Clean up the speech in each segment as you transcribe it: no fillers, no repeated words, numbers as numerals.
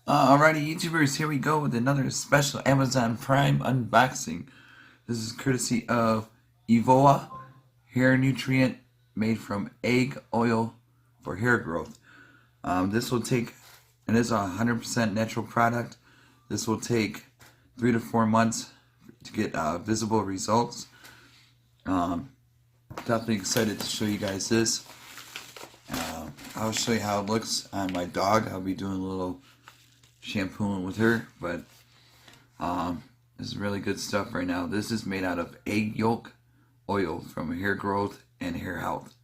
Alrighty, YouTubers, here we go with another special Amazon Prime unboxing. This is courtesy of Eyova hair nutrient made from egg oil for hair growth. This will take, and it's a 100% natural product. This will take 3 to 4 months to get visible results. Definitely excited to show you guys this. I'll show you how it looks on my dog. I'll be doing a little shampooing with her, but this is really good stuff right now. This is made out of egg yolk oil from hair growth and hair health.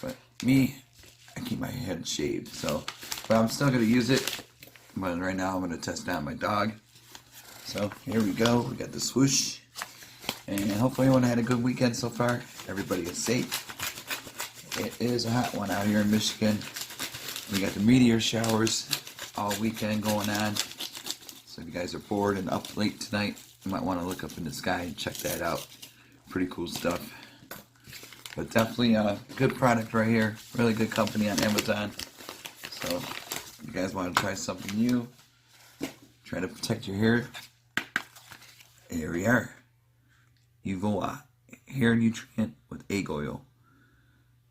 But me, I keep my head shaved, so but I'm still gonna use it. But right now I'm gonna test out my dog. So here we go. We got the swoosh, and hopefully everyone had a good weekend so far. Everybody is safe. It is a hot one out here in Michigan. We got the meteor showers all weekend going on. So if you guys are bored and up late tonight, you might want to look up in the sky and check that out. Pretty cool stuff. But definitely a good product right here. Really good company on Amazon. So if you guys want to try something new, try to protect your hair, here we are. Eyova hair nutrient with egg oil.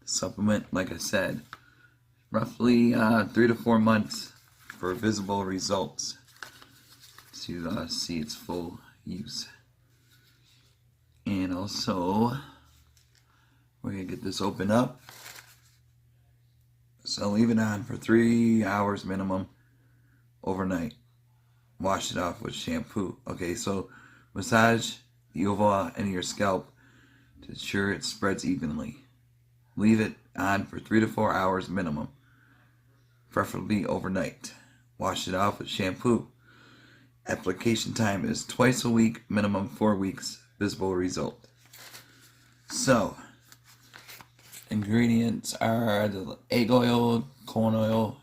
The supplement, like I said, roughly 3 to 4 months for visible results to see its full use. And also, we're going to get this open up. So leave it on for 3 hours minimum overnight. Wash it off with shampoo. Okay, so massage the Eyova into your scalp to ensure it spreads evenly. Leave it on for 3 to 4 hours minimum, preferably overnight. Wash it off with shampoo. Application time is twice a week, minimum 4 weeks, visible result. So, ingredients are the egg oil, corn oil,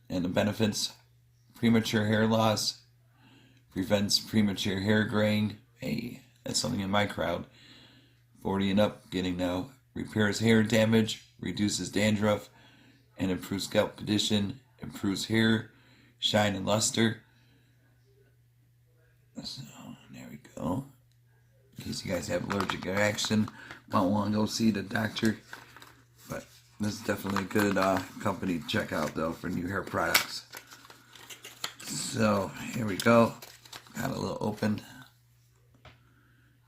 and the benefits: premature hair loss, prevents premature hair graying. Hey, that's something in my crowd. 40 and up getting now. Repairs hair damage, reduces dandruff, and improves scalp condition, improves hair shine and luster. So there we go. In case you guys have allergic reaction, might want to go see the doctor. But this is definitely a good company to check out though for new hair products. So here we go. Got a little open.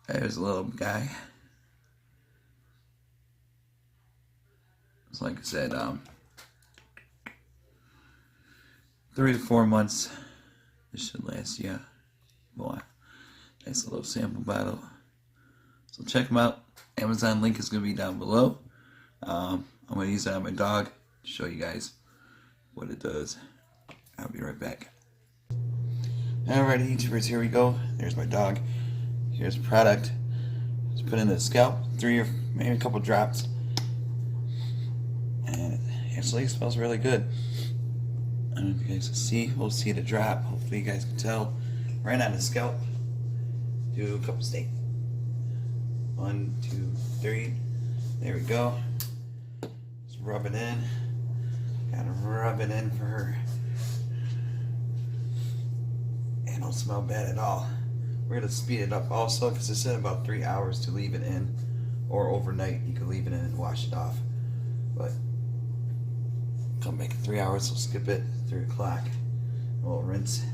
There's a little guy. So like I said, 3 to 4 months. This should last you. Boy, nice little sample bottle. So check them out. Amazon link is going to be down below. I'm going to use it on my dog to show you guys what it does. I'll be right back. Alrighty, YouTubers, here we go. There's my dog. Here's the product. Just put in the scalp, 3 or maybe a couple drops. And it actually smells really good. I don't know if you guys can see. We'll see the drop. Hopefully you guys can tell. Right on the scalp. Do a couple snakes. 1, 2, 3. There we go. Just rub it in. Gotta rub it in for her. And don't smell bad at all. We're gonna speed it up also because it said about 3 hours to leave it in, or overnight you can leave it in and wash it off. But come make it 3 hours, so skip it. 3 o'clock. We'll rinse.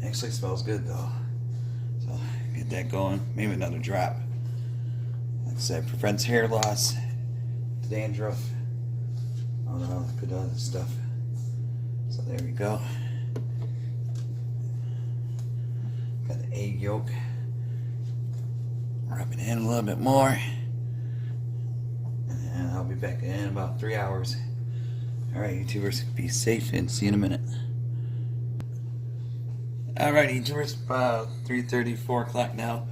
Actually smells good though. So get that going. Maybe another drop. Like I said, prevents hair loss, dandruff, all the good other stuff. So there we go. Got the egg yolk. Rub it in a little bit more. And I'll be back in about 3 hours. Alright, YouTubers, be safe and see you in a minute. Alright, YouTubers, about 3:30, 4 o'clock now.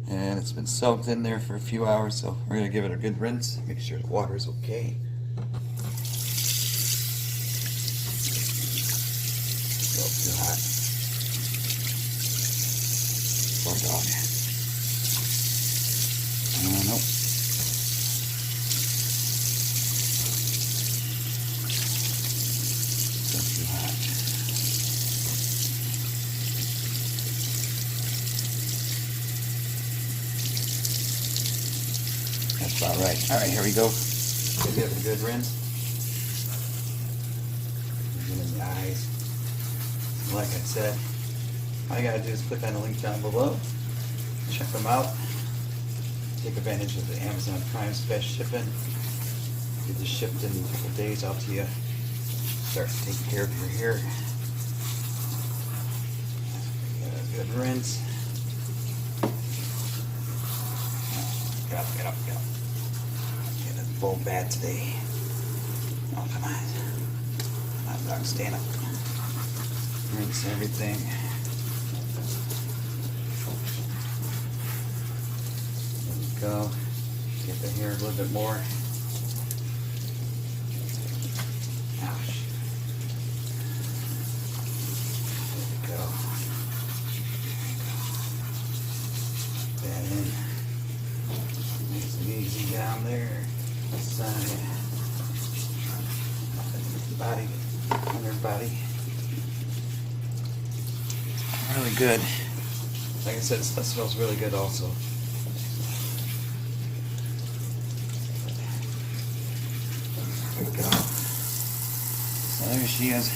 And it's been soaked in there for a few hours, so we're going to give it a good rinse. Make sure the water is okay. Oh, too hot. Poor dog. Nope. Still too hot. That's about right. Alright, here we go. Give it a good rinse. Get in the eyes. Like I said, all you gotta do is click on the link down below. Check them out. Take advantage of the Amazon Prime special shipping. Get this shipped in a couple days out to you. Start taking care of your hair. Get a good rinse. Get up, get up, get up. Get a full bad today. Oh, come on. Come on, dog, stand up. Rinse everything. There we go. Get the hair a little bit more. Ouch. There we go. That in. Nice and easy down there. Side. Body. Under body. Really good. Like I said, that smells really good also. There we go. So there she is,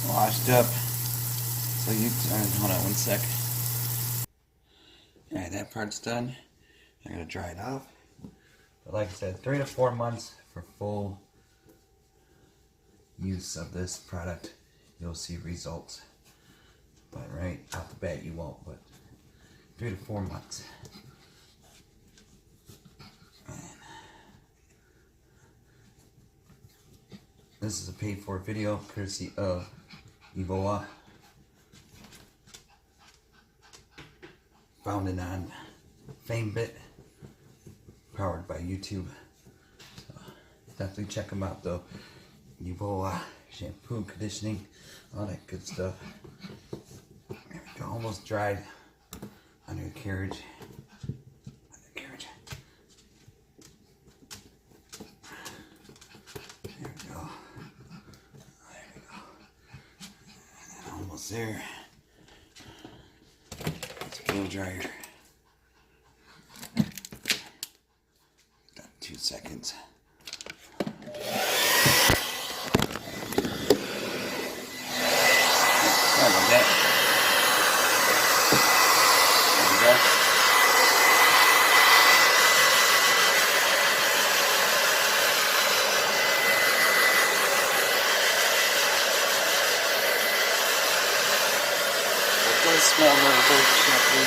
washed up. So you hold on one sec. Alright, that part's done. I'm gonna dry it off. But like I said, 3 to 4 months for full use of this product. You'll see results. But right off the bat you won't, but 3 to 4 months. And this is a paid for video courtesy of Eyova. Found it on FameBit, powered by YouTube. So definitely check them out though. Eyova shampoo, conditioning, all that good stuff. There we go, almost dried under the carriage. Under the carriage. There we go. There we go. And then almost there. It's a blow dryer. Got 2 seconds. Sorry about that. There we go. It does smell a little bit shampoo.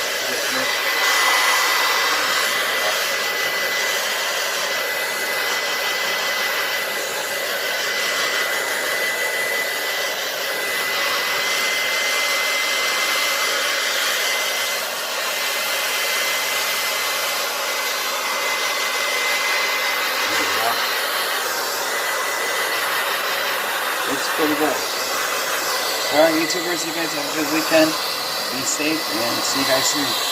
It's pretty good. Alright, YouTubers, you guys have a good weekend. Be safe and see you guys soon.